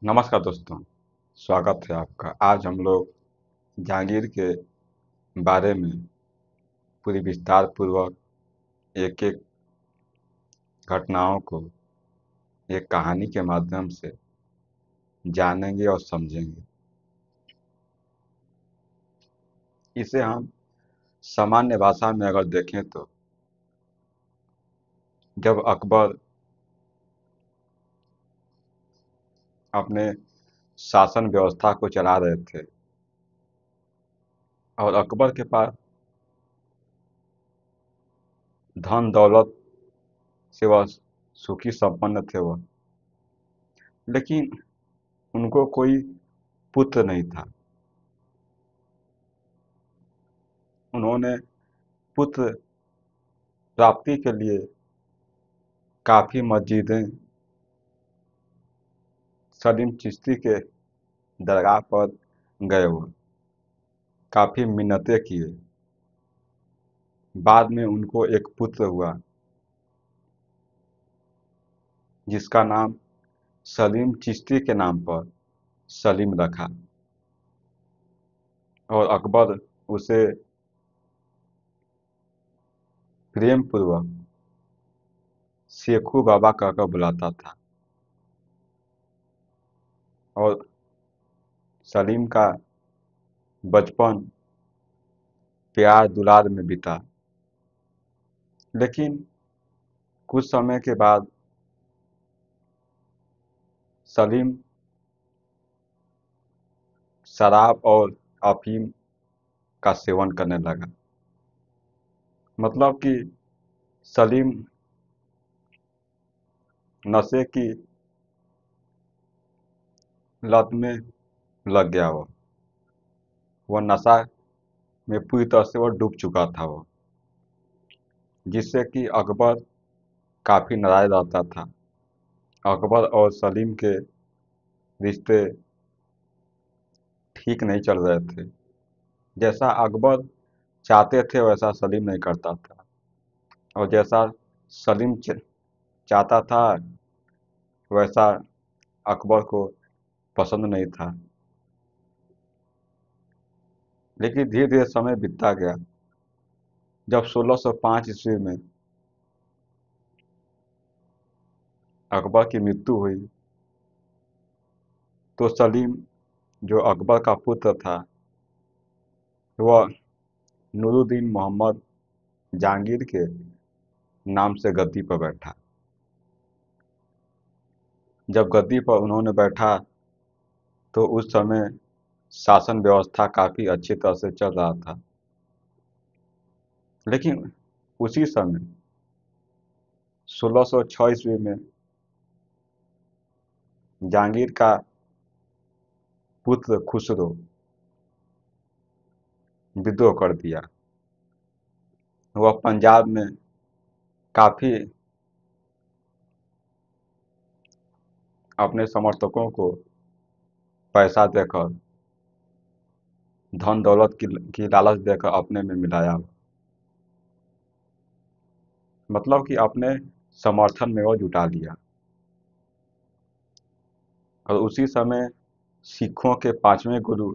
नमस्कार दोस्तों। स्वागत है आपका। आज हम लोग जहांगीर के बारे में पूरी विस्तार पूर्वक एक एक घटनाओं को एक कहानी के माध्यम से जानेंगे और समझेंगे। इसे हम सामान्य भाषा में अगर देखें तो जब अकबर अपने शासन व्यवस्था को चला रहे थे और अकबर के पास धन दौलत से वह सुखी संपन्न थे वह, लेकिन उनको कोई पुत्र नहीं था। उन्होंने पुत्र प्राप्ति के लिए काफ़ी मस्जिदें सलीम चिश्ती के दरगाह पर गए हुए, काफ़ी मिन्नतें किए। बाद में उनको एक पुत्र हुआ जिसका नाम सलीम चिश्ती के नाम पर सलीम रखा और अकबर उसे प्रेम पूर्वक शेखू बाबा कहकर बुलाता था। और सलीम का बचपन प्यार दुलार में बीता, लेकिन कुछ समय के बाद सलीम शराब और अफीम का सेवन करने लगा। मतलब कि सलीम नशे की लत में लग गया। वह नशा में पूरी तरह से वह डूब चुका था वो, जिससे कि अकबर काफ़ी नाराज रहता था। अकबर और सलीम के रिश्ते ठीक नहीं चल रहे थे। जैसा अकबर चाहते थे वैसा सलीम नहीं करता था, और जैसा सलीम चाहता था वैसा अकबर को पसंद नहीं था। लेकिन धीरे धीरे समय बीतता गया। जब 1605 ईस्वी में अकबर की मृत्यु हुई तो सलीम, जो अकबर का पुत्र था, वह नूरुद्दीन मोहम्मद जहांगीर के नाम से गद्दी पर बैठा। जब गद्दी पर उन्होंने बैठा तो उस समय शासन व्यवस्था काफ़ी अच्छी तरह से चल रहा था। लेकिन उसी समय 1606 ईस्वी में जहांगीर का पुत्र खुसरो विद्रोह कर दिया। वह पंजाब में काफ़ी अपने समर्थकों को पैसा देकर, धन दौलत की लालच देकर अपने में मिलाया। मतलब कि अपने समर्थन में वो जुटा लिया। और उसी समय सिखों के पांचवें गुरु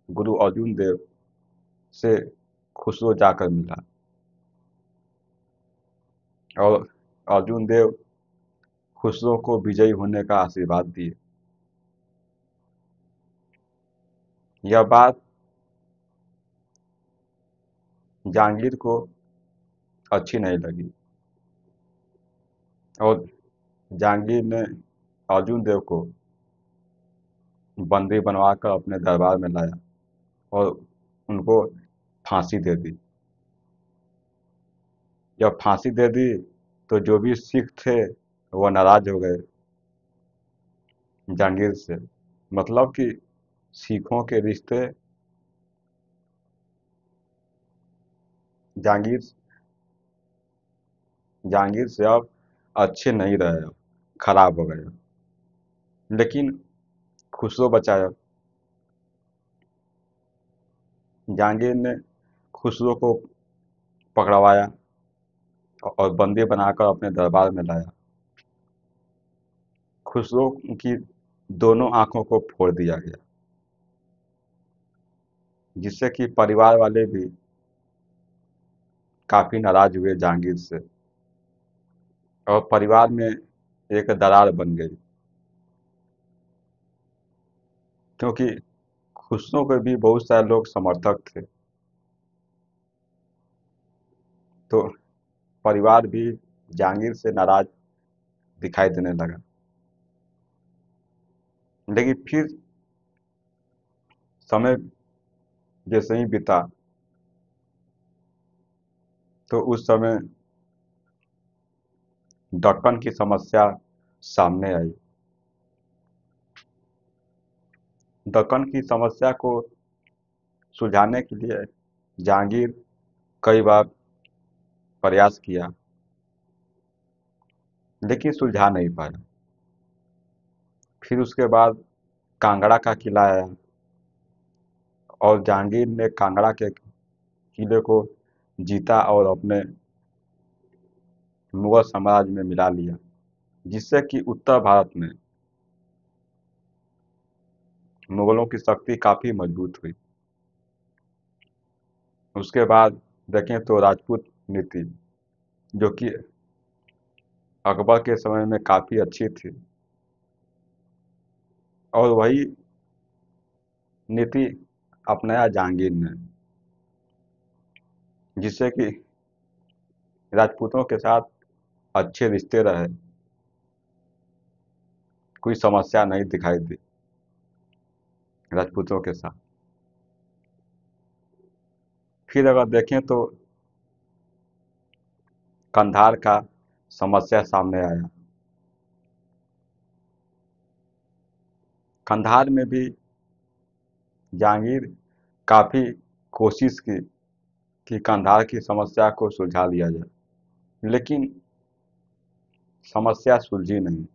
गुरु अर्जुन देव से खुसरो जाकर मिला और अर्जुन देव खुसरो को विजयी होने का आशीर्वाद दिए। यह बात जहांगीर को अच्छी नहीं लगी और जहांगीर ने अर्जुन देव को बंदी बनवाकर अपने दरबार में लाया और उनको फांसी दे दी। जब फांसी दे दी तो जो भी सिख थे वो नाराज हो गए जहांगीर से। मतलब कि सिखों के रिश्ते जहांगीर जहांगीर से अब अच्छे नहीं रहे, अब खराब हो गए। लेकिन खुसरो बचाया। जहांगीर ने खुसरो को पकड़वाया और बंदी बनाकर अपने दरबार में लाया। खुसरो की दोनों आंखों को फोड़ दिया गया, जिससे कि परिवार वाले भी काफी नाराज हुए जहांगीर से, और परिवार में एक दरार बन गई, क्योंकि खुसरो के भी बहुत सारे लोग समर्थक थे। तो परिवार भी जहांगीर से नाराज दिखाई देने लगा। लेकिन फिर समय जैसे ही बीता, तो उस समय दक्कन की समस्या सामने आई। दक्कन की समस्या को सुलझाने के लिए जहांगीर कई बार प्रयास किया, लेकिन सुलझा नहीं पाया। फिर उसके बाद कांगड़ा का किला आया, और जहांगीर ने कांगड़ा के किले को जीता और अपने मुगल साम्राज्य में मिला लिया, जिससे कि उत्तर भारत में मुगलों की शक्ति काफी मजबूत हुई। उसके बाद देखें तो राजपूत नीति, जो कि अकबर के समय में काफी अच्छी थी, और वही नीति अपनाया जहांगीर ने, जिससे कि राजपूतों के साथ अच्छे रिश्ते रहे, कोई समस्या नहीं दिखाई दी राजपूतों के साथ। फिर अगर देखें तो कंधार का समस्या सामने आया। कंधार में भी जहांगीर काफी कोशिश की कि कंधार की समस्या को सुलझा लिया जाए, लेकिन समस्या सुलझी नहीं।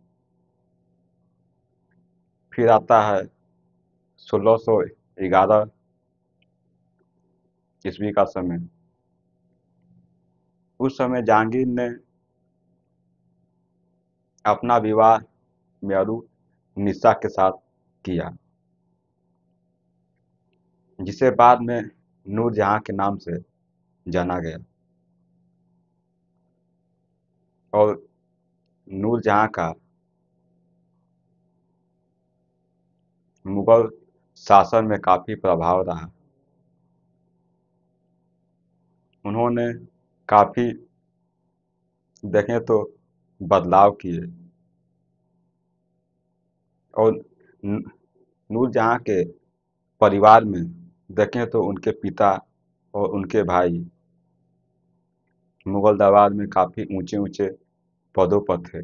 फिर आता है 1611 ईस्वी का समय। उस समय जहांगीर ने अपना विवाह मेहरू निशा के साथ किया, जिसे बाद में नूरजहां के नाम से जाना गया। और नूरजहां का मुगल शासन में काफी प्रभाव रहा। उन्होंने काफी देखें तो बदलाव किए, और नूरजहां के परिवार में देखें तो उनके पिता और उनके भाई मुगल दरबार में काफी ऊंचे ऊंचे पदों पर थे।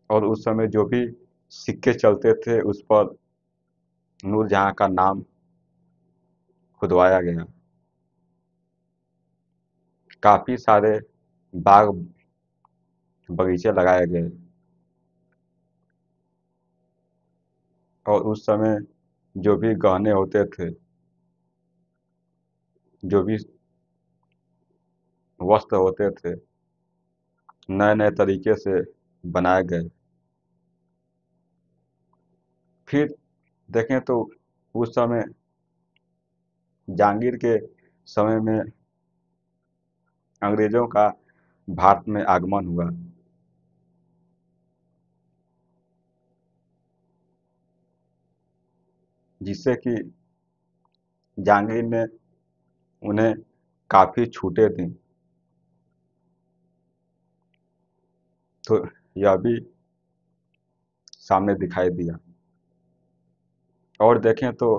और उस समय जो भी सिक्के चलते थे, उस पर नूरजहां का नाम खुदवाया गया। काफी सारे बाग बगीचे लगाए गए, और उस समय जो भी गहने होते थे, जो भी वस्त्र होते थे, नए नए तरीके से बनाए गए। फिर देखें तो उस समय जहांगीर के समय में अंग्रेजों का भारत में आगमन हुआ, जिससे कि जहांगीर ने उन्हें काफी छूटें दी। तो यह भी सामने दिखाई दिया। और देखें तो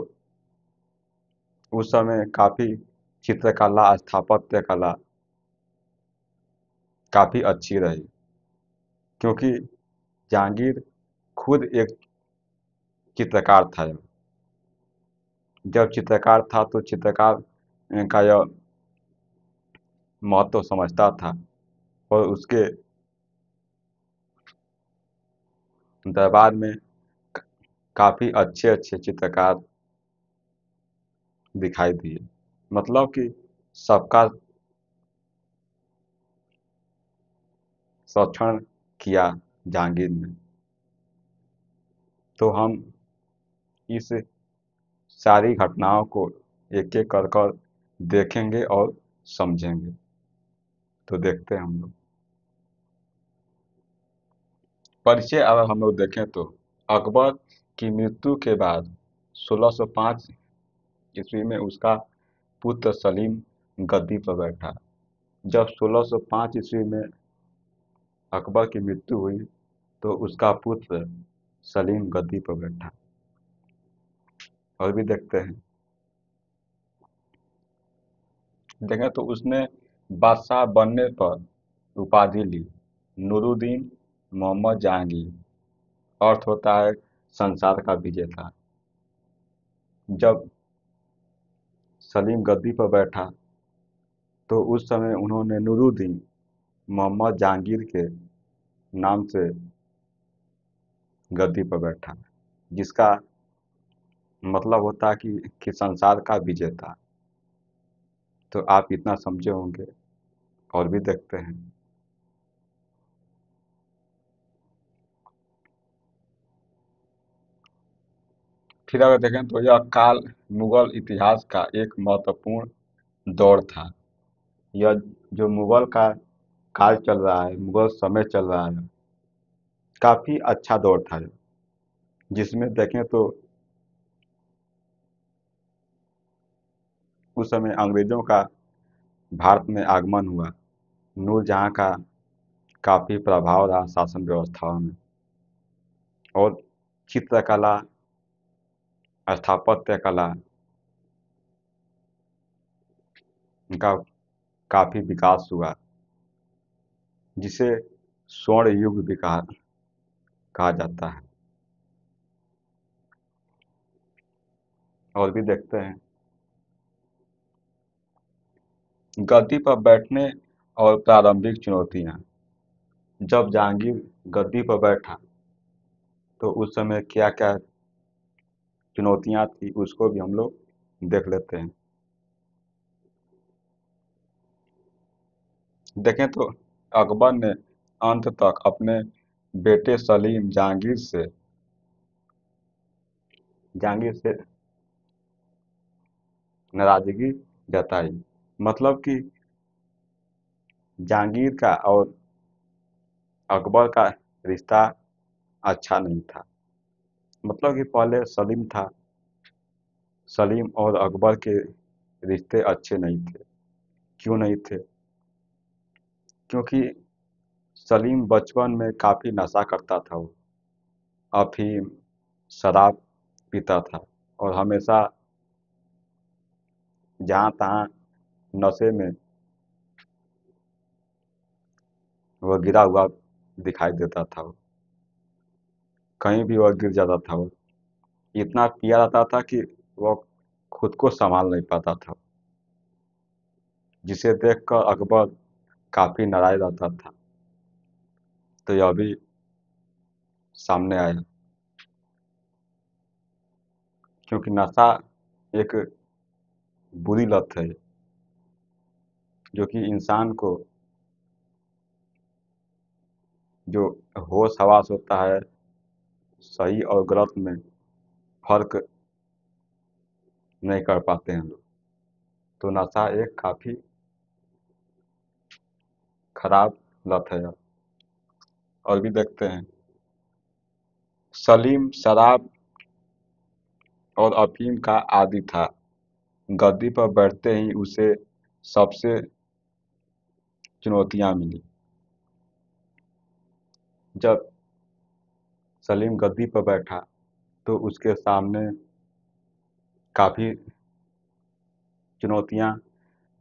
उस समय काफी चित्रकला, स्थापत्य कला काफी अच्छी रही, क्योंकि जहांगीर खुद एक चित्रकार था। जब चित्रकार था तो चित्रकार का यह महत्व समझता था, और उसके दरबार में काफी अच्छे अच्छे चित्रकार दिखाई दिए। मतलब कि सबका संरक्षण किया जहांगीर ने। तो हम इस सारी घटनाओं को एक एक कर कर देखेंगे और समझेंगे। तो देखते हैं हम लोग। परिचय अगर हम लोग देखें तो अकबर की मृत्यु के बाद 1605 ईस्वी में उसका पुत्र सलीम गद्दी पर बैठा। जब 1605 ईस्वी में अकबर की मृत्यु हुई तो उसका पुत्र सलीम गद्दी पर बैठा। और भी देखते हैं। देखें तो उसने बादशाह बनने पर उपाधि ली नूरुद्दीन मोहम्मद जहांगीर। अर्थ होता है संसार का विजेता। जब सलीम गद्दी पर बैठा तो उस समय उन्होंने नूरुद्दीन मोहम्मद जहांगीर के नाम से गद्दी पर बैठा, जिसका मतलब होता है कि संसार का विजेता। तो आप इतना समझे होंगे। और भी देखते हैं। फिर अगर देखें तो यह काल मुगल इतिहास का एक महत्वपूर्ण दौर था। यह जो मुगल का काल चल रहा है, मुगल समय चल रहा है, काफी अच्छा दौर था। जिसमें देखें तो उस समय अंग्रेजों का भारत में आगमन हुआ। नूरजहां का काफी प्रभाव रहा शासन व्यवस्थाओं में। और चित्रकला, स्थापत्य कला का काफी विकास हुआ, जिसे स्वर्ण युग भी कहा जाता है। और भी देखते हैं। गद्दी पर बैठने और प्रारंभिक चुनौतियां। जब जहांगीर गद्दी पर बैठा तो उस समय क्या क्या चुनौतियां थी, उसको भी हम लोग देख लेते हैं। देखें तो अकबर ने अंत तक अपने बेटे सलीम जहांगीर से नाराजगी जताई। मतलब कि जहांगीर का और अकबर का रिश्ता अच्छा नहीं था। मतलब कि पहले सलीम था, सलीम और अकबर के रिश्ते अच्छे नहीं थे। क्यों नहीं थे? क्योंकि सलीम बचपन में काफ़ी नशा करता था। वो अफीम, शराब पीता था और हमेशा जहाँ तहाँ नशे में वह गिरा हुआ दिखाई देता था। वो कहीं भी वह गिर जाता था। वो इतना पिया रहता था कि वह खुद को संभाल नहीं पाता था, जिसे देखकर अकबर काफ़ी नाराज रहता था। तो यह भी सामने आया। क्योंकि नशा एक बुरी लत है, जो कि इंसान को जो होश हवास होता है, सही और गलत में फर्क नहीं कर पाते हैं लोग। तो नशा एक काफ़ी खराब लत है। और भी देखते हैं। सलीम शराब और अफीम का आदी था। गद्दी पर बैठते ही उसे सबसे चुनौतियां मिली। जब सलीम गद्दी पर बैठा तो उसके सामने काफ़ी चुनौतियां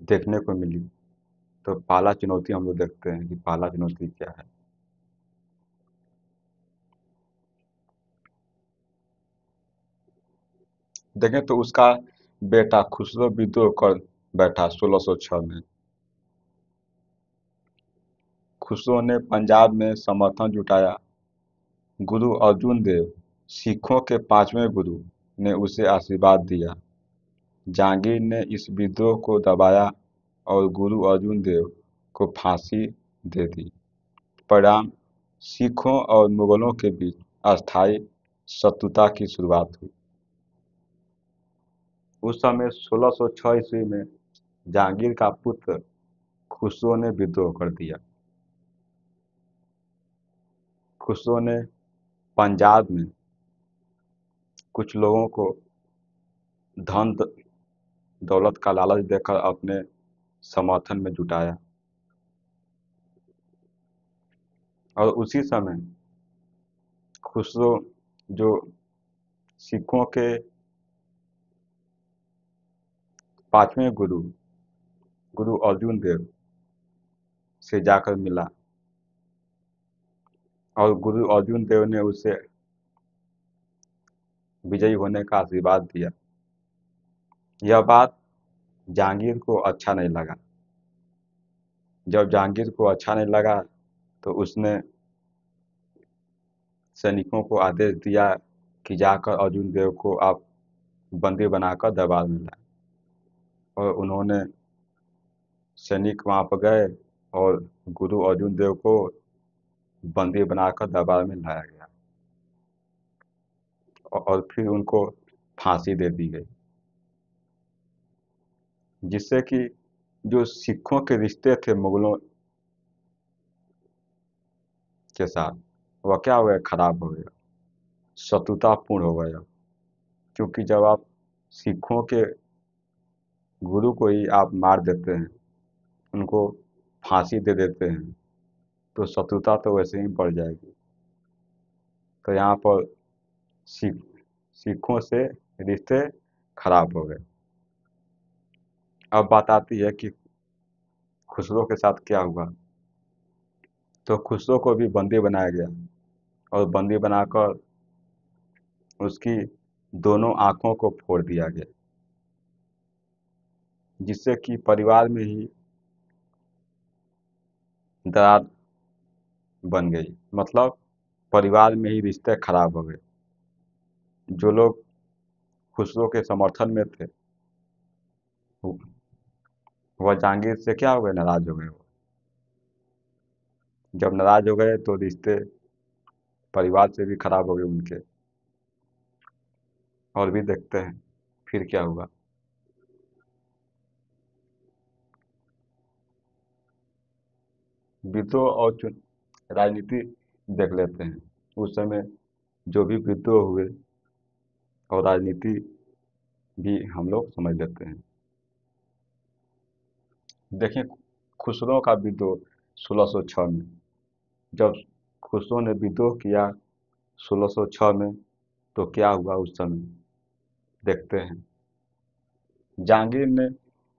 देखने को मिली। तो पहला चुनौती हम लोग देखते हैं कि पहला चुनौती क्या है। देखें तो उसका बेटा खुसरो विद्रोह कर बैठा 1606 में। खुसरो ने पंजाब में समर्थन जुटाया। गुरु अर्जुन देव, सिखों के पांचवें गुरु, ने उसे आशीर्वाद दिया। जहांगीर ने इस विद्रोह को दबाया और गुरु अर्जुन देव को फांसी दे दी। परिणाम सिखों और मुगलों के बीच अस्थायी शत्रुता की शुरुआत हुई। उस समय 1606 ईस्वी में जहांगीर का पुत्र खुसरो ने विद्रोह कर दिया। खुसरो ने पंजाब में कुछ लोगों को धन दौलत का लालच देकर अपने समर्थन में जुटाया और उसी समय खुसरो जो सिखों के 5वें गुरु अर्जुन देव से जाकर मिला और गुरु अर्जुन देव ने उसे विजयी होने का आशीर्वाद दिया। यह बात जहांगीर को अच्छा नहीं लगा। जब जहांगीर को अच्छा नहीं लगा तो उसने सैनिकों को आदेश दिया कि जाकर अर्जुन देव को आप बंदी बनाकर दरबार में लाए और उन्होंने सैनिक वहाँ पर गए और गुरु अर्जुन देव को बंदी बनाकर दरबार में लाया गया और फिर उनको फांसी दे दी गई, जिससे कि जो सिखों के रिश्ते थे मुगलों के साथ वह क्या हो गया, खराब हो गया, शत्रुतापूर्ण हो गया। क्योंकि जब आप सिखों के गुरु को ही आप मार देते हैं, उनको फांसी दे देते हैं, तो शत्रुता तो वैसे ही बढ़ जाएगी। तो यहाँ पर सिखों से रिश्ते खराब हो गए। अब बात आती है कि खुसरो के साथ क्या हुआ। तो खुसरो को भी बंदी बनाया गया और बंदी बनाकर उसकी दोनों आंखों को फोड़ दिया गया, जिससे कि परिवार में ही दरार बन गई। मतलब परिवार में ही रिश्ते खराब हो गए। जो लोग खुसरो के समर्थन में थे वह जहांगीर से क्या हो गए, नाराज हो गए। जब नाराज हो गए तो रिश्ते परिवार से भी खराब हो गए उनके। और भी देखते हैं फिर क्या हुआ। विद्रोह और राजनीति देख लेते हैं। उस समय जो भी विद्रोह हुए और राजनीति भी हम लोग समझ लेते हैं। देखें खुसरो का विद्रोह 1606 में, जब खुसरो ने विद्रोह किया 1606 में, तो क्या हुआ उस समय देखते हैं। जहांगीर ने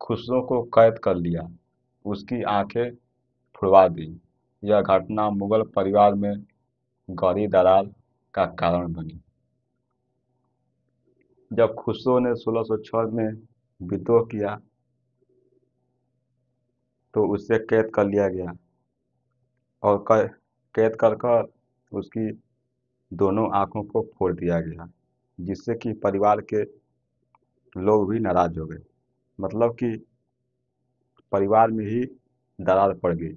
खुसरो को कैद कर लिया, उसकी आंखें फुड़वा दी। यह घटना मुगल परिवार में गहरी दरार का कारण बनी। जब खुसरो ने 1606 में विद्रोह किया तो उसे कैद कर लिया गया और कैद कर कर उसकी दोनों आंखों को फोड़ दिया गया, जिससे कि परिवार के लोग भी नाराज हो गए। मतलब कि परिवार में ही दरार पड़ गई,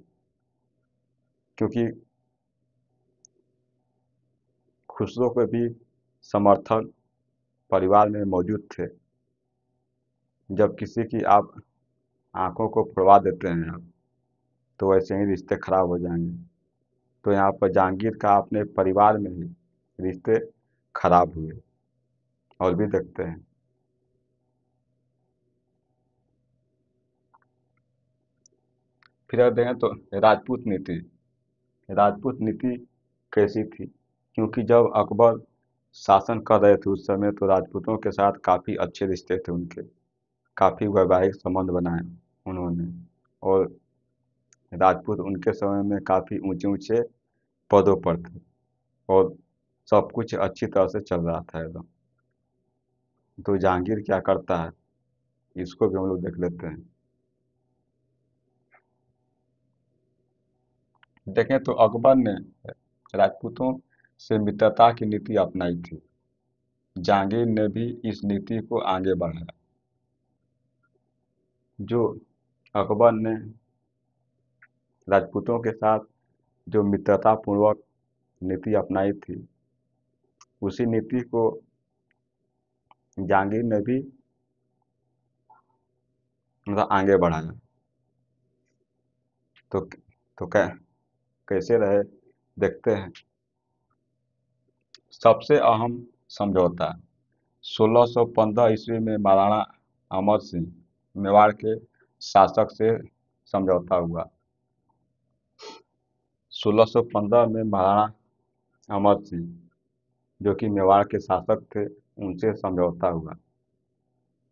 क्योंकि खुसरो के भी समर्थन परिवार में मौजूद थे। जब किसी की आप आंखों को फोड़वा देते हैं आप, तो वैसे ही रिश्ते खराब हो जाएंगे। तो यहाँ पर जहांगीर का अपने परिवार में ही रिश्ते खराब हुए। और भी देखते हैं। फिर अगर देखें तो राजपूत नीति कैसी थी। क्योंकि जब अकबर शासन कर रहे थे उस समय, तो राजपूतों के साथ काफ़ी अच्छे रिश्ते थे उनके, काफ़ी वैवाहिक संबंध बनाए उन्होंने। और राजपूत उनके समय में काफ़ी ऊंचे ऊंचे पदों पर थे और सब कुछ अच्छी तरह से चल रहा था एकदम। तो जहांगीर क्या करता है, इसको भी हम लोग देख लेते हैं। देखें तो अकबर ने राजपूतों से मित्रता की नीति अपनाई थी। जहांगीर ने भी इस नीति को आगे बढ़ाया। जो अकबर ने राजपूतों के साथ जो मित्रतापूर्वक नीति अपनाई थी, उसी नीति को जहांगीर ने भी मतलब आगे बढ़ाया। तो कैसे रहे देखते हैं। सबसे अहम समझौता 1615 ईस्वी में महाराणा अमर सिंह मेवाड़ के शासक से समझौता हुआ। 1615 में महाराणा अमर सिंह जो कि मेवाड़ के शासक थे, उनसे समझौता हुआ।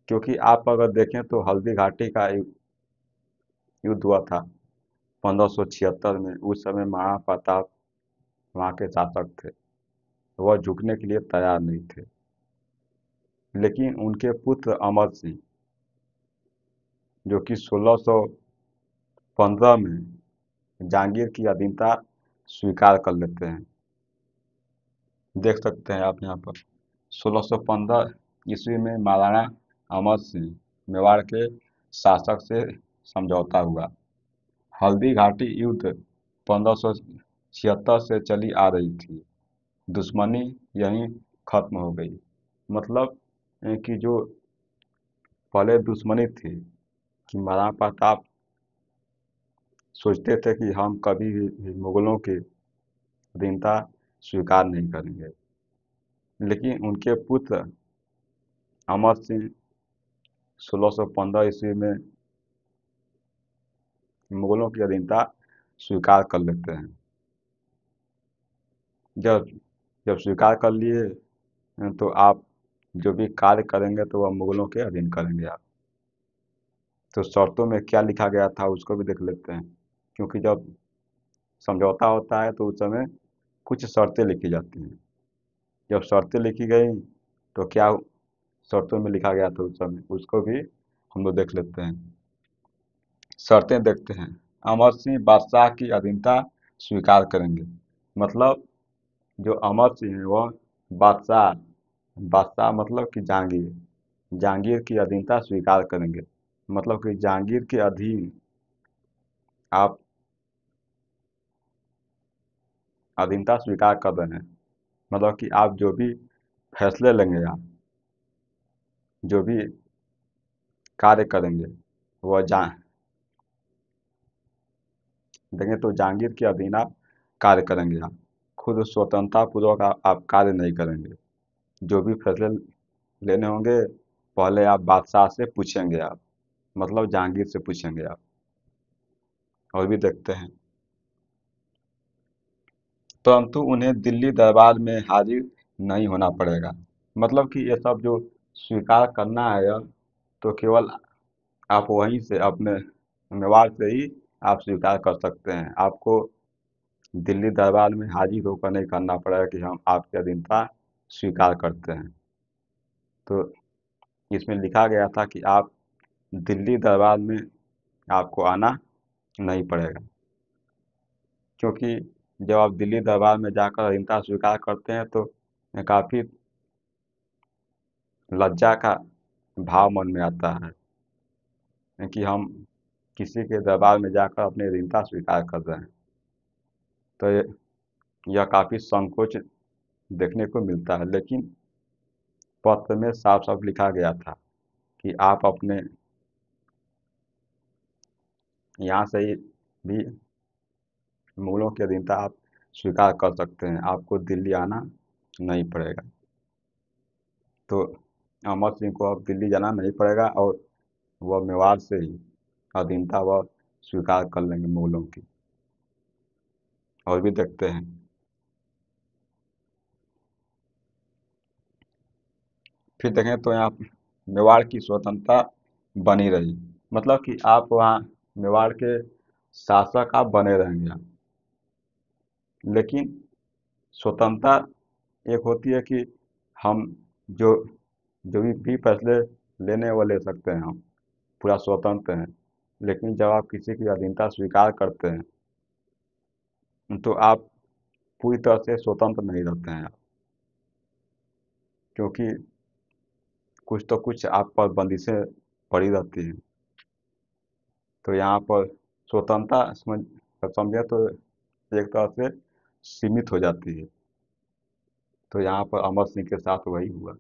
क्योंकि आप अगर देखें तो हल्दी घाटी का युद्ध हुआ था 1576 में। उस समय महाराणा प्रताप वहाँ के शासक थे, वह झुकने के लिए तैयार नहीं थे। लेकिन उनके पुत्र अमर सिंह जो कि 1615 में जहांगीर की अधीनता स्वीकार कर लेते हैं। देख सकते हैं आप यहाँ पर 1615 ईस्वी में महाराणा अमर सिंह मेवाड़ के शासक से समझौता हुआ। हल्दी घाटी युद्ध 1576 से चली आ रही थी, दुश्मनी यहीं खत्म हो गई। मतलब कि जो पहले दुश्मनी थी कि महाराणा प्रताप सोचते थे कि हम कभी भी मुगलों की अधीनता स्वीकार नहीं करेंगे, लेकिन उनके पुत्र अमर सिंह 1615 ईस्वी में मुगलों की अधीनता स्वीकार कर लेते हैं। जब जब स्वीकार कर लिए तो आप जो भी कार्य करेंगे तो वह मुगलों के अधीन करेंगे आप। तो शर्तों में क्या लिखा गया था उसको भी देख लेते हैं। क्योंकि जब समझौता होता है तो उस समय कुछ शर्तें लिखी जाती हैं। जब शर्तें लिखी गई तो क्या शर्तों में लिखा गया था उस समय, उसको भी हम लोग देख लेते हैं। शर्तें देखते हैं। अमर सिंह बादशाह की अधीनता स्वीकार करेंगे। मतलब जो अमर सिंह है वह बादशाह बादशाह मतलब कि जहांगीर जहांगीर की अधीनता स्वीकार करेंगे। मतलब कि जहांगीर के अधीन आप अधीनता स्वीकार कर रहे हैं। मतलब कि आप जो भी फैसले लेंगे, आप जो भी कार्य करेंगे वह देंगे तो जहांगीर के अधीन आप कार्य करेंगे। आप खुद स्वतंत्रता पूर्वक आप कार्य नहीं करेंगे। जो भी फैसले लेने होंगे पहले आप बादशाह से पूछेंगे आप, मतलब जहांगीर से पूछेंगे आप। और भी देखते हैं। परंतु उन्हें दिल्ली दरबार में हाजिर नहीं होना पड़ेगा। मतलब कि ये सब जो स्वीकार करना है अब, तो केवल आप वहीं से अपने मेवाड़ से ही आप स्वीकार कर सकते हैं। आपको दिल्ली दरबार में हाजिर होकर नहीं करना पड़ेगा कि हम आपकी अधीनता स्वीकार करते हैं। तो इसमें लिखा गया था कि आप दिल्ली दरबार में आपको आना नहीं पड़ेगा। क्योंकि जब आप दिल्ली दरबार में जाकर अधीनता स्वीकार करते हैं तो काफ़ी लज्जा का भाव मन में आता है कि हम किसी के दरबार में जाकर अपनी अधीनता स्वीकार कर रहे हैं। तो यह काफ़ी संकोच देखने को मिलता है। लेकिन पत्र में साफ साफ लिखा गया था कि आप अपने यहाँ से ही भी मुगलों की अधीनता आप स्वीकार कर सकते हैं, आपको दिल्ली आना नहीं पड़ेगा। तो अमर सिंह को अब दिल्ली जाना नहीं पड़ेगा और वह मेवाड़ से ही अधीनता वह स्वीकार कर लेंगे मुगलों की। और भी देखते हैं। फिर देखें तो यहाँ मेवाड़ की स्वतंत्रता बनी रही। मतलब कि आप वहाँ मेवाड़ के शासक आप बने रहेंगे आप। लेकिन स्वतंत्रता एक होती है कि हम जो जो भी फैसले लेने वो ले सकते हैं, हम पूरा स्वतंत्र हैं। लेकिन जब आप किसी की अधीनता स्वीकार करते हैं तो आप पूरी तरह से स्वतंत्र नहीं रहते हैं आप। क्योंकि कुछ तो कुछ आप पर बंदिशें पड़ी रहती हैं। तो यहाँ पर स्वतंत्रता समझे तो एक तरह से सीमित हो जाती है। तो यहाँ पर अमर सिंह के साथ वही हुआ।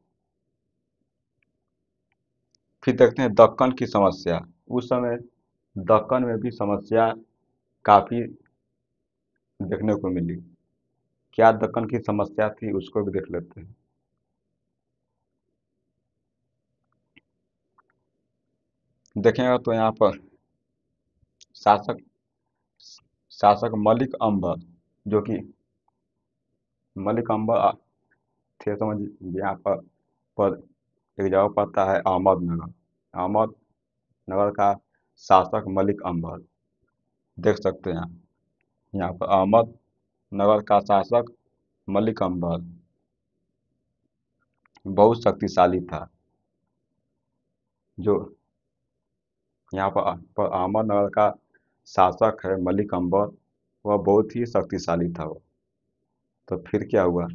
फिर देखते हैं दक्कन की समस्या। उस समय दक्कन में भी समस्या काफ़ी देखने को मिली। क्या दक्कन की समस्या थी उसको भी देख लेते हैं। देखेंगे तो यहाँ पर शासक शासक मलिक अंबर, जो कि मलिक अंबर थे, समझ यहाँ पर एक जगह पड़ता है अहमदनगर। अहमदनगर का शासक मलिक अंबर, देख सकते हैं आप। यहाँ पर अहमदनगर का शासक मलिक अंबर बहुत शक्तिशाली था। जो यहाँ पर अहमदनगर का शासक है मलिक अंबर, वह बहुत ही शक्तिशाली था वो। तो फिर क्या हुआ।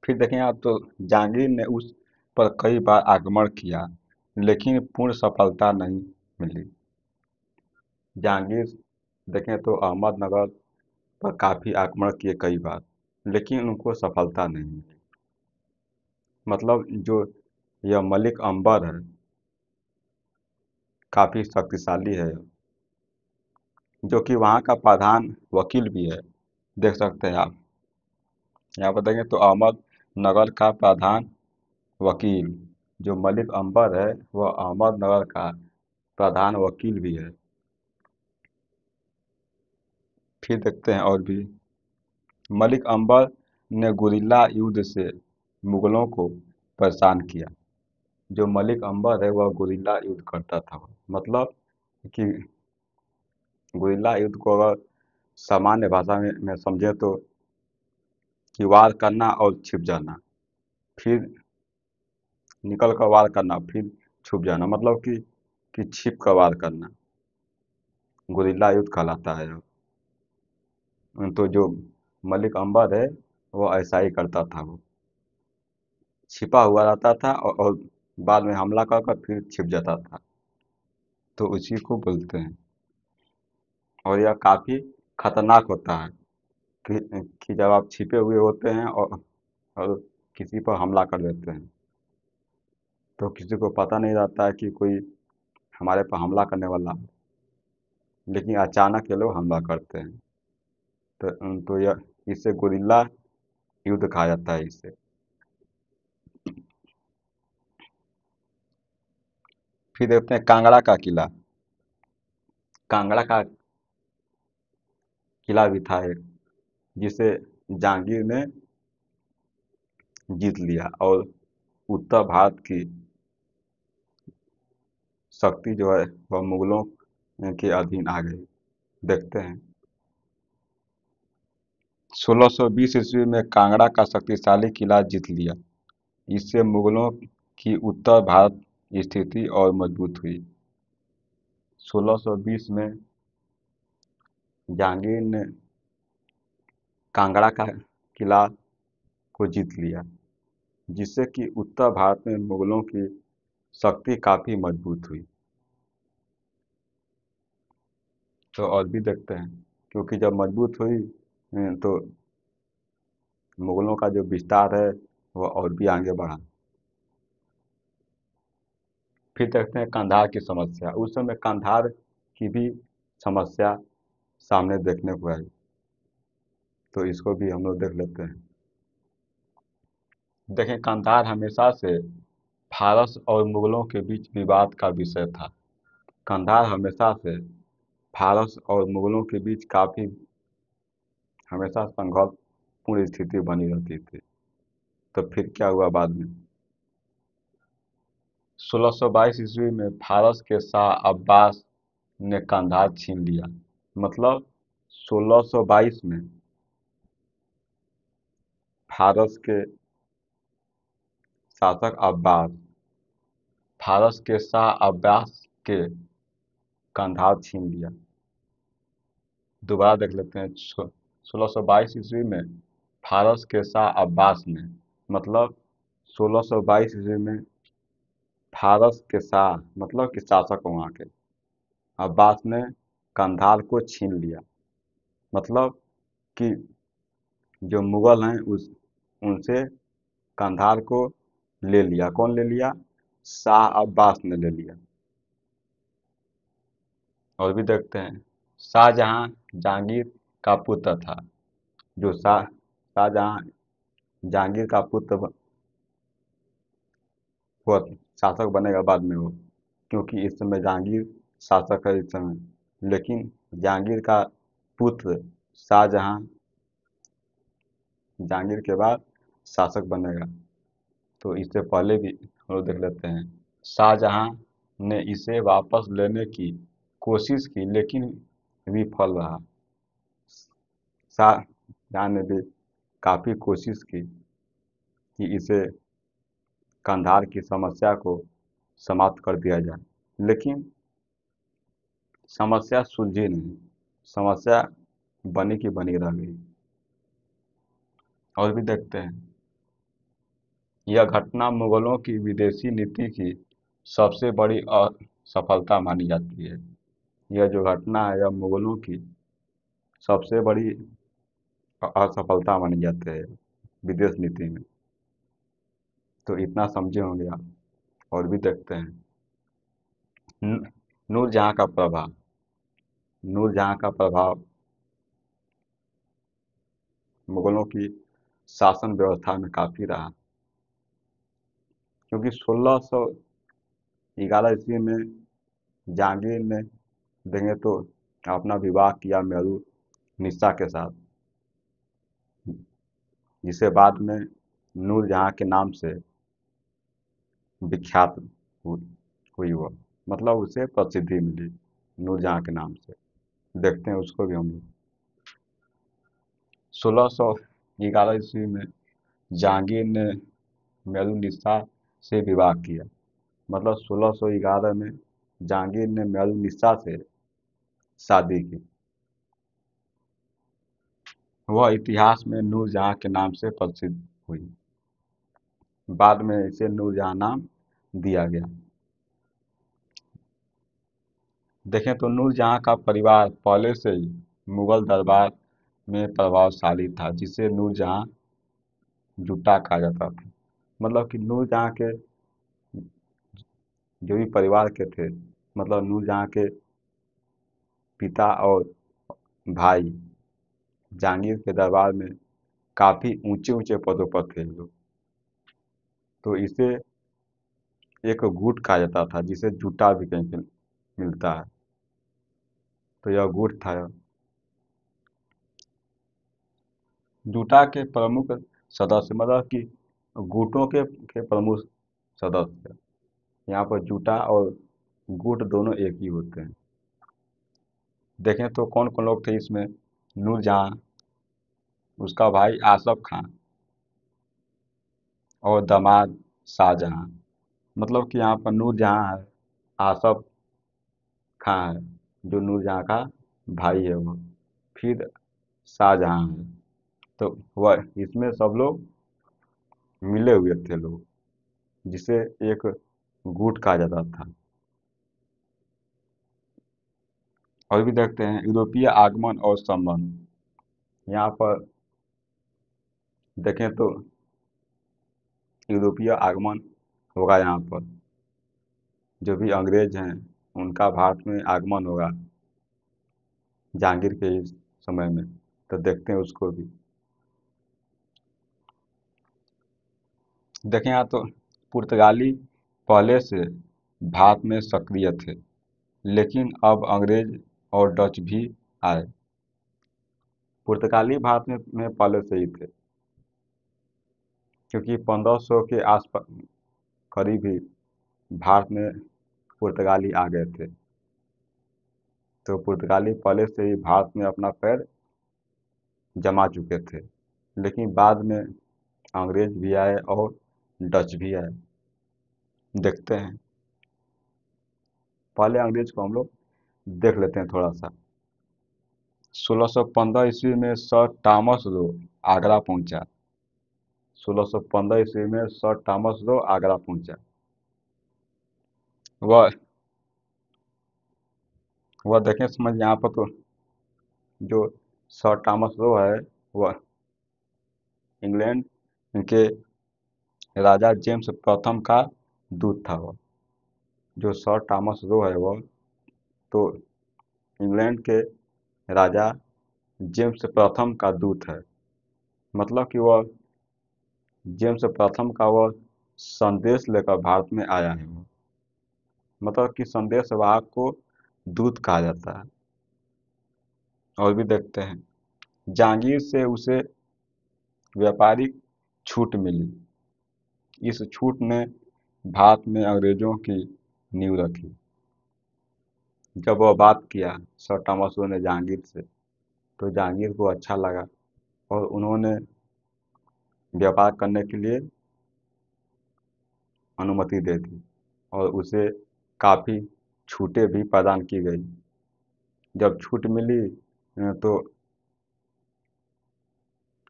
फिर देखें आप तो जहांगीर ने उस पर कई बार आक्रमण किया, लेकिन पूर्ण सफलता नहीं मिली। जहांगीर देखें तो अहमदनगर पर काफ़ी आक्रमण किए कई बार, लेकिन उनको सफलता नहीं मिली। मतलब जो यह मलिक अंबर है, काफ़ी शक्तिशाली है, जो कि वहाँ का प्रधान वकील भी है। देख सकते हैं आप। यहाँ पर देखें तो अहमदनगर का प्रधान वकील जो मलिक अंबर है, वह अहमदनगर का प्रधान वकील भी है। फिर देखते हैं और भी। मलिक अंबर ने गुरिल्ला युद्ध से मुगलों को परेशान किया। जो मलिक अंबर है वह गुरिल्ला युद्ध करता था। मतलब कि गुरिल्ला युद्ध को अगर सामान्य भाषा में समझे तो कि वार करना और छिप जाना, फिर निकल कर वार करना, फिर छुप जाना, मतलब कि छिप कर वार करना, गुरिल्ला युद्ध कहलाता है। तो जो मलिक अंबर है वो ऐसा ही करता था। वो छिपा हुआ रहता था और बाद में हमला कर कर फिर छिप जाता था। तो उसी को बोलते हैं। और यह काफ़ी खतरनाक होता है कि जब आप छिपे हुए होते हैं और किसी पर हमला कर देते हैं, तो किसी को पता नहीं रहता है कि कोई हमारे पर हमला करने वाला है, लेकिन अचानक ये लोग हमला करते हैं। तो यह इसे गुरिल्ला युद्ध कहा जाता है इसे। फिर देखते हैं कांगड़ा का किला। कांगड़ा का किला भी था एक, जिसे जहांगीर ने जीत लिया और उत्तर भारत की शक्ति जो है वह मुगलों के अधीन आ गई। देखते हैं। 1620 ईस्वी में कांगड़ा का शक्तिशाली किला जीत लिया। इससे मुगलों की उत्तर भारत स्थिति और मजबूत हुई। 1620 में जहांगीर ने कांगड़ा का किला को जीत लिया, जिससे कि उत्तर भारत में मुगलों की शक्ति काफ़ी मजबूत हुई। तो और भी देखते हैं, क्योंकि जब मजबूत हुई तो मुगलों का जो विस्तार है वह और भी आगे बढ़ा। फिर देखते हैं कंधार की समस्या। उस समय कंधार की भी समस्या सामने देखने को आई, तो इसको भी हम लोग देख लेते हैं। देखें, कंधार हमेशा से फारस और मुगलों के बीच विवाद का विषय था। कंधार हमेशा से फारस और मुगलों के बीच काफ़ी हमेशा संघर्षपूर्ण स्थिति बनी रहती थी। तो फिर क्या हुआ बाद में। 1622 ईस्वी में फारस के शाह अब्बास ने कंधार छीन लिया। मतलब 1622 में फारस के शासक अब्बास फारस के शाह अब्बास के कंधार छीन लिया। दोबारा देख लेते हैं। 1622 ईस्वी में फारस के शाह अब्बास ने, मतलब 1622 ईस्वी में फारस के शाह मतलब कि शासक वहाँ के अब्बास ने कंधार को छीन लिया। मतलब कि जो मुगल हैं उनसे कंधार को ले लिया। कौन ले लिया? शाह अब्बास ने ले लिया। और भी देखते हैं। शाहजहां जहांगीर का पुत्र था। जो शाहजहां जहांगीर का पुत्र हुआ, शासक बनेगा बाद में वो, क्योंकि इस समय जहांगीर शासक है इस समय। लेकिन जहांगीर का पुत्र शाहजहां जहांगीर के बाद शासक बनेगा। तो इससे पहले भी हम लोग देख लेते हैं। शाहजहां ने इसे वापस लेने की कोशिश की लेकिन विफल रहा। शाहजहां ने भी काफ़ी कोशिश की कि इसे कंधार की समस्या को समाप्त कर दिया जाए, लेकिन समस्या सुलझी नहीं। समस्या बनी की बनी रह गई। और भी देखते हैं। यह घटना मुगलों की विदेशी नीति की सबसे बड़ी असफलता मानी जाती है। यह जो घटना है यह मुगलों की सबसे बड़ी असफलता मानी जाती है विदेश नीति में। तो इतना समझे होंगे आप। और भी देखते हैं। नूरजहां का प्रभाव। नूरजहां का प्रभाव मुगलों की शासन व्यवस्था में काफ़ी रहा, क्योंकि 1611 ईस्वी में जहांगीर ने देंगे तो अपना विवाह किया मेहरू निस्सा के साथ, जिसे बाद में नूरजहां के नाम से विख्यात हुई वो, मतलब उसे प्रसिद्धि मिली नूरजहां के नाम से। देखते हैं उसको भी हम लोग। 1611 ईस्वी में जहांगीर ने मेहरुन्निसा से विवाह किया। मतलब 1611 में जहांगीर ने मेहरुन्निसा से शादी की। वह इतिहास में नूरजहां के नाम से प्रसिद्ध हुई। बाद में इसे नूरजहां नाम दिया गया। देखें तो नूरजहां का परिवार पहले से ही मुगल दरबार में प्रभावशाली था, जिसे नूरजहां जुटा कहा जाता था। मतलब कि नूरजहां के जो भी परिवार के थे, मतलब नूरजहां के पिता और भाई जहांगीर के दरबार में काफ़ी ऊंचे ऊंचे पदों पर थे लोग। तो इसे एक गुट कहा जाता था, जिसे जूटा भी कहीं पे मिलता है। तो यह गुट था। जूटा के प्रमुख सदस्य, मतलब कि गुटों के प्रमुख सदस्य। यहाँ पर जूटा और गुट दोनों एक ही होते हैं। देखें तो कौन कौन लोग थे इसमें? नूरजहां, उसका भाई आसफ खान और दामाद शाहजहां। मतलब कि यहाँ पर नूरजहां है, आसफ खां है जो नूरजहां का भाई है वो, फिर शाहजहां है। तो वह इसमें सब लोग मिले हुए थे लोग, जिसे एक गुट कहा जाता था। और भी देखते हैं यूरोपीय आगमन और संबंध। यहाँ पर देखें तो यूरोपीय आगमन होगा। यहाँ पर जो भी अंग्रेज हैं उनका भारत में आगमन होगा जहांगीर के इस समय में। तो देखते हैं उसको भी। देखें यहाँ तो पुर्तगाली पहले से भारत में सक्रिय थे, लेकिन अब अंग्रेज और डच भी आए। पुर्तगाली भारत में पहले से ही थे, क्योंकि 1500 के आसपास करीब ही भारत में पुर्तगाली आ गए थे। तो पुर्तगाली पहले से ही भारत में अपना पैर जमा चुके थे, लेकिन बाद में अंग्रेज भी आए और डच भी आए। देखते हैं, पहले अंग्रेज को हम लोग देख लेते हैं थोड़ा सा। 1615 ईस्वी में सर थॉमस रो आगरा पहुंचा। 1615 ईस्वी में सर थॉमस रो आगरा पहुंचा। वह वह देखें, समझ यहाँ पर तो जो सर थॉमस रो है वह इंग्लैंड के राजा जेम्स प्रथम का दूत था। वह जो सर थॉमस रो है वह तो इंग्लैंड के राजा जेम्स प्रथम का दूत है। मतलब कि वह जेम्स प्रथम का वह संदेश लेकर भारत में आया है। वो मतलब कि संदेश वाहक को दूत कहा जाता है। और भी देखते हैं, जहांगीर से उसे व्यापारिक छूट मिली। इस छूट ने भारत में अंग्रेजों की नींव रखी। जब वह बात किया सर थॉमस रो ने जहांगीर से, तो जहांगीर को अच्छा लगा और उन्होंने व्यापार करने के लिए अनुमति दे दी और उसे काफ़ी छूटें भी प्रदान की गई। जब छूट मिली तो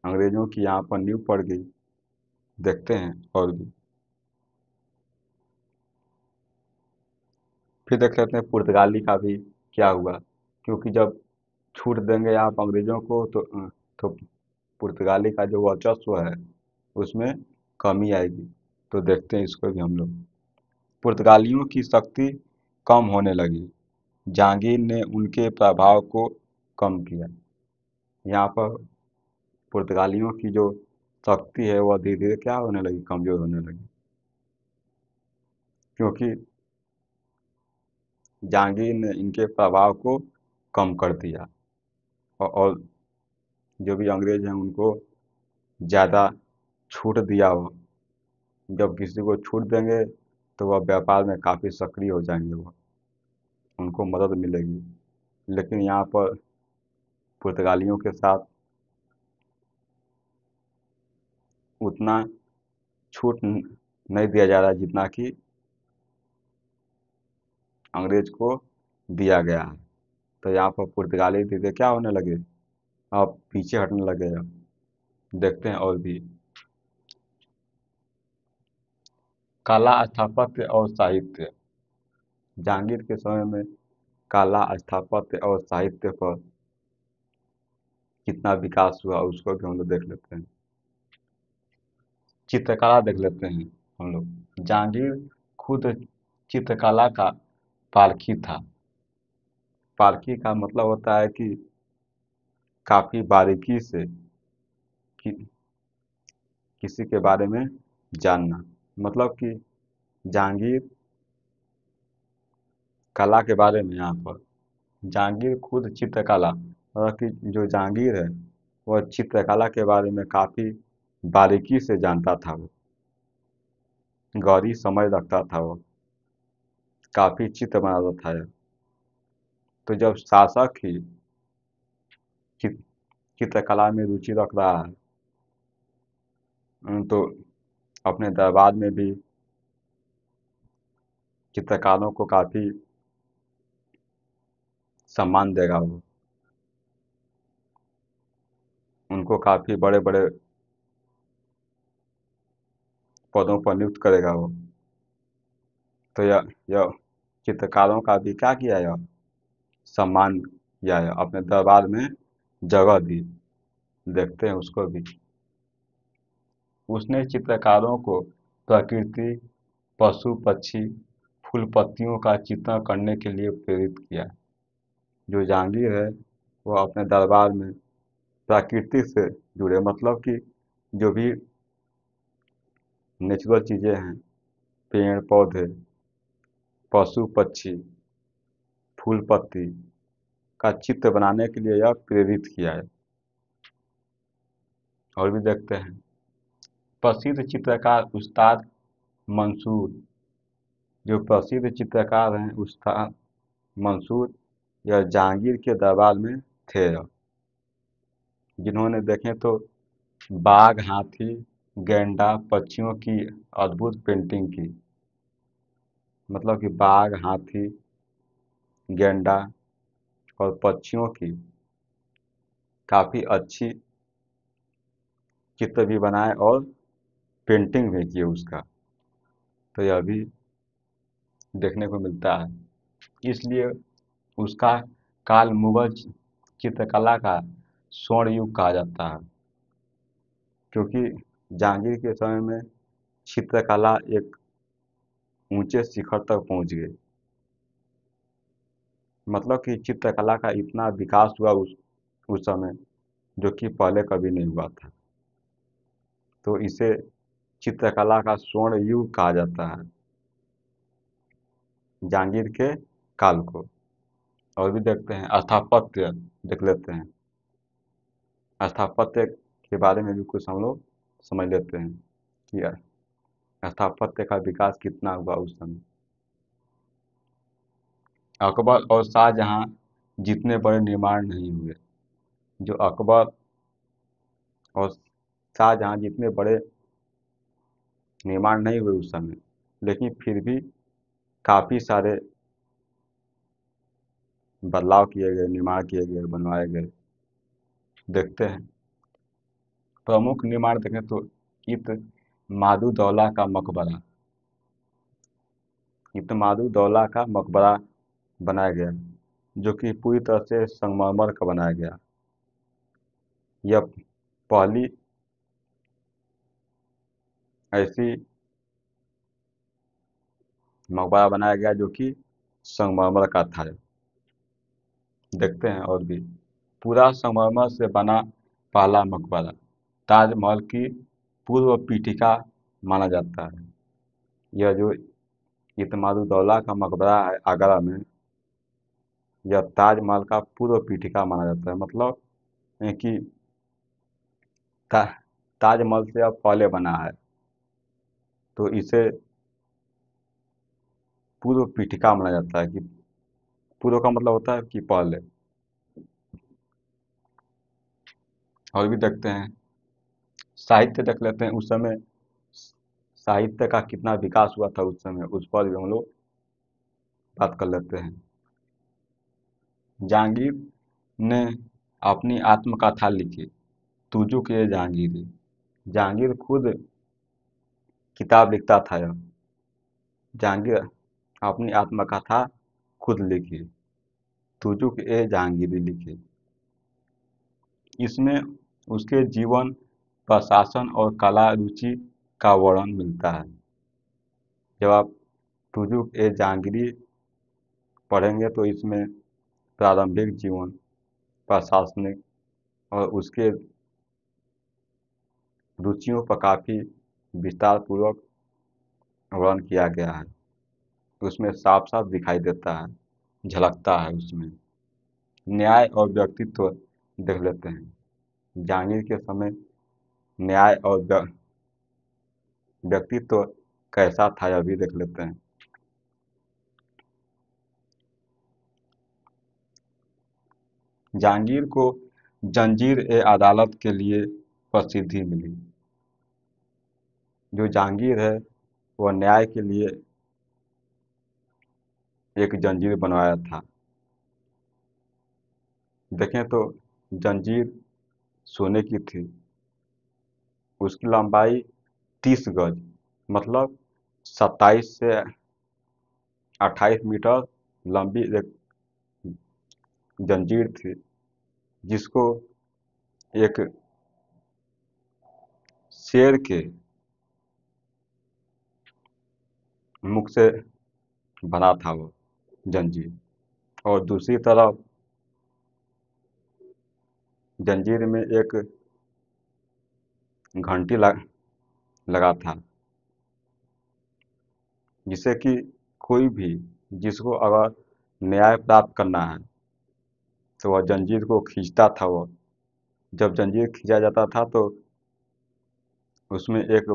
अंग्रेजों की यहाँ पर नींव पड़ गई। देखते हैं और भी, फिर देख लेते हैं पुर्तगाली का भी क्या हुआ। क्योंकि जब छूट देंगे आप अंग्रेजों को तो पुर्तगाली का जो वर्चस्व है उसमें कमी आएगी। तो देखते हैं इसको भी हम लोग। पुर्तगालियों की शक्ति कम होने लगी। जहांगीर ने उनके प्रभाव को कम किया। यहाँ पर पुर्तगालियों की जो शक्ति है वह धीरे धीरे क्या होने लगी, कमजोर होने लगी। क्योंकि जहांगीर ने इनके प्रभाव को कम कर दिया और जो भी अंग्रेज हैं उनको ज़्यादा छूट दिया। हो जब किसी को छूट देंगे तो वह व्यापार में काफ़ी सक्रिय हो जाएंगे, वो उनको मदद मिलेगी। लेकिन यहाँ पर पुर्तगालियों के साथ उतना छूट नहीं दिया जा रहा है जितना कि अंग्रेज को दिया गया है। तो यहाँ पर पुर्तगाली धीरे क्या होने लगे, अब पीछे हटने लगे। अब देखते हैं और भी, कला स्थापत्य और साहित्य। जहांगीर के समय में कला स्थापत्य और साहित्य पर कितना विकास हुआ उसको भी हम लोग देख लेते हैं। चित्रकला देख लेते हैं हम लोग। जहांगीर खुद चित्रकला का पारखी था। पारखी का मतलब होता है कि काफी बारीकी से कि, किसी के बारे में जानना। मतलब कि जहांगीर कला के बारे में, यहाँ पर जहांगीर खुद चित्रकला, और कि जो जहांगीर है वह चित्रकला के बारे में काफी बारीकी से जानता था। वो गहरी समझ रखता था। वो काफी चित्र बनाता था। तो जब शासक ही चित- चित्रकला में रुचि रख रहा है तो अपने दरबार में भी चित्रकारों को काफी सम्मान देगा। वो उनको काफी बड़े बड़े पदों पर नियुक्त करेगा। वो तो यह चित्रकारों का भी क्या किया, यह सम्मान किया है, अपने दरबार में जगह दी। देखते हैं उसको भी। उसने चित्रकारों को प्रकृति, पशु पक्षी, फूल पत्तियों का चित्रण करने के लिए प्रेरित किया। जो जहांगीर है वह अपने दरबार में प्रकृति से जुड़े, मतलब कि जो भी नेचुरल चीज़ें हैं, पेड़ पौधे, पशु पक्षी, फूल पत्ती का चित्र बनाने के लिए यह प्रेरित किया है। और भी देखते हैं, प्रसिद्ध चित्रकार उस्ताद मंसूर। जो प्रसिद्ध चित्रकार हैं उस्ताद मंसूर, यह जहांगीर के दरबार में थे। जिन्होंने देखें तो बाघ, हाथी, गैंडा पक्षियों की अद्भुत पेंटिंग की। मतलब कि बाघ, हाथी, गैंडा और पक्षियों की काफ़ी अच्छी चित्र भी बनाए और पेंटिंग भी की उसका। तो यह भी देखने को मिलता है। इसलिए उसका काल मुगल चित्रकला का स्वर्ण युग कहा जाता है, क्योंकि जहांगीर के समय में चित्रकला एक ऊंचे शिखर तक पहुंच गई। मतलब कि चित्रकला का इतना विकास हुआ उस समय, जो कि पहले कभी नहीं हुआ था। तो इसे चित्रकला का स्वर्ण युग कहा जाता है, जहांगीर के काल को। और भी देखते हैं स्थापत्य, देख लेते हैं स्थापत्य के बारे में भी कुछ हम लोग समझ लेते हैं कि स्थापत्य का विकास कितना हुआ उस समय। अकबर और शाहजहां जितने बड़े निर्माण नहीं हुए, जो अकबर और शाहजहां जितने बड़े निर्माण नहीं हुए उस समय, लेकिन फिर भी काफ़ी सारे बदलाव किए गए, निर्माण किए गए, बनवाए गए। देखते हैं प्रमुख निर्माण देखें तो इत्मादुद्दौला का मकबरा, इत्मादुद्दौला का मकबरा बनाया गया, जो कि पूरी तरह से संगमरमर का बनाया गया। यह पहली ऐसी मकबरा बनाया गया जो कि संगमरमर का था। देखते हैं और भी पूरा संगमरमर से बना पहला मकबरा ताजमहल की पूर्व पीठिका माना जाता है। यह जो इत्मादुद्दौला का मकबरा है आगरा में, यह ताजमहल का पूर्व पीठिका माना जाता है। मतलब कि ता, ताजमहल से अब पहले बना है, तो इसे पूर्व पीठिका माना जाता है। कि पूर्व का मतलब होता है कि पहले। और भी देखते हैं साहित्य, देख लेते हैं उस समय साहित्य का कितना विकास हुआ था उस समय, उस पर भी हम लोग बात कर लेते हैं। जहांगीर ने अपनी आत्मकथा लिखी, तुजुक ये जहांगीरी। जहांगीर खुद किताब लिखता था। यह जहांगीर अपनी आत्मकथा खुद लिखी, तुजुक ए जहांगीरी लिखी। इसमें उसके जीवन, प्रशासन और कला रुचि का वर्णन मिलता है। जब आप तुजुक ए जहांगीरी पढ़ेंगे तो इसमें प्रारंभिक जीवन, प्रशासनिक और उसके रुचियों पर काफ़ी विस्तार पूर्वक वर्णन किया गया है। उसमें साफ साफ दिखाई देता है, झलकता है उसमें। न्याय और व्यक्तित्व देख लेते हैं। जहांगीर के समय न्याय और व्यक्तित्व कैसा था, यह भी देख लेते हैं। जहांगीर को जंजीर ए अदालत के लिए प्रसिद्धि मिली। जो जहांगीर है वह न्याय के लिए एक जंजीर बनवाया था। देखें तो जंजीर सोने की थी, उसकी लंबाई 30 गज, मतलब 27 से 28 मीटर लंबी एक जंजीर थी, जिसको एक शेर के मुख से बना था वो जंजीर। और दूसरी तरफ जंजीर में एक घंटी लगा था, जिससे कि कोई भी जिसको अगर न्याय प्राप्त करना है तो वह जंजीर को खींचता था। वो जब जंजीर खींचा जाता था तो उसमें एक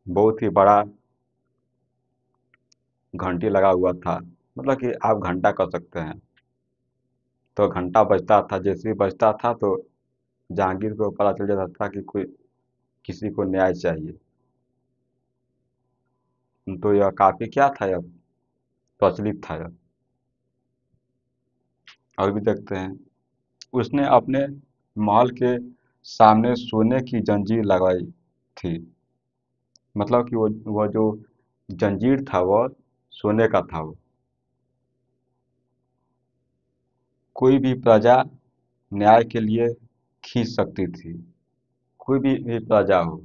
बहुत ही बड़ा घंटी लगा हुआ था। मतलब कि आप घंटा कर सकते हैं। तो घंटा बजता था, जैसे ही बजता था तो जहांगीर को पता चल जाता था कि कोई किसी को न्याय चाहिए। तो यह काफ़ी क्या था, यह प्रचलित था यह। और भी देखते हैं, उसने अपने महल के सामने सोने की जंजीर लगाई थी। मतलब कि वह जो जंजीर था वह सोने का था। वो कोई भी प्रजा न्याय के लिए खींच सकती थी। कोई भी प्रजा हो,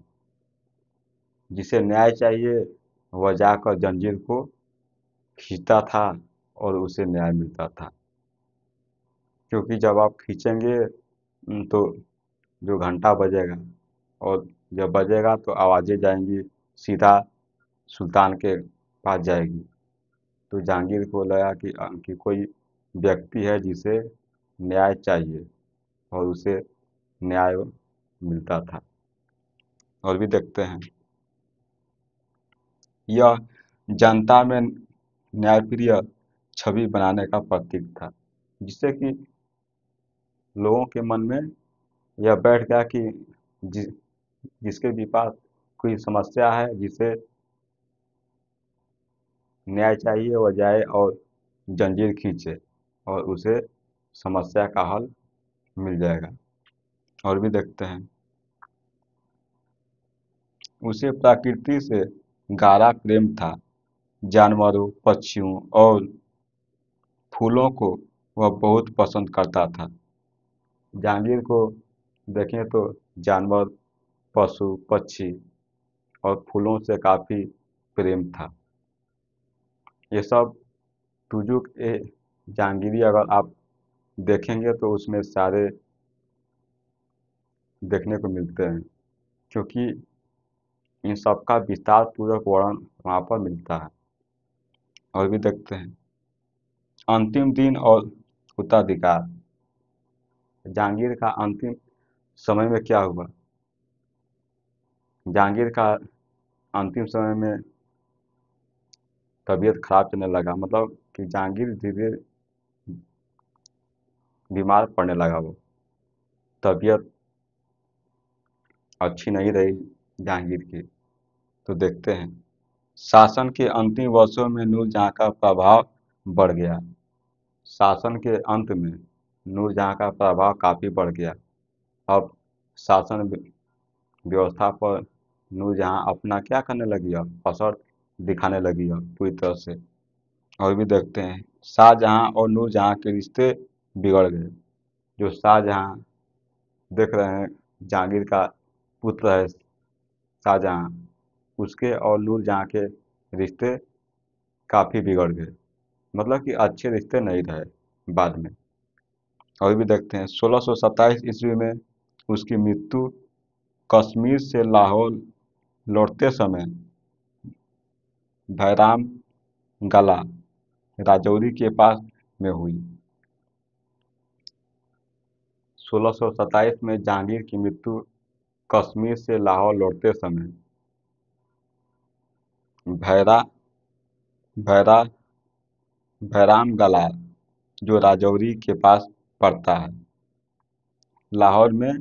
जिसे न्याय चाहिए, वह जाकर जंजीर को खींचता था और उसे न्याय मिलता था। क्योंकि जब आप खींचेंगे तो जो घंटा बजेगा, और जब बजेगा तो आवाज़ें जाएंगी सीधा सुल्तान के पास जाएगी। तो जहांगीर को लगा कि कोई व्यक्ति है जिसे न्याय चाहिए, और उसे न्याय मिलता था। और भी देखते हैं, यह जनता में न्यायप्रिय छवि बनाने का प्रतीक था, जिससे कि लोगों के मन में यह बैठ गया कि जि, जिसके भी पास कोई समस्या है, जिसे न्याय चाहिए, वह जाए और जंजीर खींचे और उसे समस्या का हल मिल जाएगा। और भी देखते हैं, उसे प्रकृति से गहरा प्रेम था। जानवरों, पक्षियों और फूलों को वह बहुत पसंद करता था। जहांगीर को देखें तो जानवर, पशु पक्षी और फूलों से काफ़ी प्रेम था। ये सब तुजुक ए जहांगीरी अगर आप देखेंगे तो उसमें सारे देखने को मिलते हैं, क्योंकि इन सब का विस्तार पूर्वक वर्णन वहाँ पर मिलता है। और भी देखते हैं, अंतिम दिन और उत्तराधिकार। जहांगीर का अंतिम समय में क्या हुआ? जहांगीर का अंतिम समय में तबीयत खराब चलने लगा, मतलब कि जहांगीर धीरे बीमार पड़ने लगा। वो तबीयत अच्छी नहीं रही जहांगीर की। तो देखते हैं, शासन के अंतिम वर्षों में नूरजहाँ का प्रभाव बढ़ गया। शासन के अंत में नूरजहाँ का प्रभाव काफ़ी बढ़ गया। अब शासन व्यवस्था पर नूरजहाँ अपना क्या करने लगी, अब असर दिखाने लगी अब पूरी तरह से। और भी देखते हैं, शाहजहाँ और नूरजहाँ के रिश्ते बिगड़ गए। जो शाहजहाँ देख रहे हैं, जहांगीर का पुत्र है शाहजहाँ, उसके और नूरजहाँ के रिश्ते काफ़ी बिगड़ गए। मतलब कि अच्छे रिश्ते नहीं रहे बाद में। और भी देखते हैं, 1627 ईस्वी में उसकी मृत्यु कश्मीर से लाहौर लौटते समय भैराम गला राजौरी के पास में हुई। 1627 में जहांगीर की मृत्यु कश्मीर से लाहौर लौटते समय भैरा भैरा भैराम गला, जो राजौरी के पास पड़ता है, लाहौर में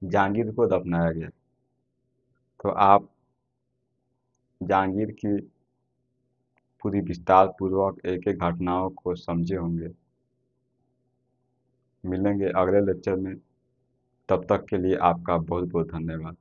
जहांगीर को दफनाया गया। तो आप जहांगीर की पूरी विस्तार पूर्वक एक एक घटनाओं को समझे होंगे। मिलेंगे अगले लेक्चर में, तब तक के लिए आपका बहुत बहुत धन्यवाद।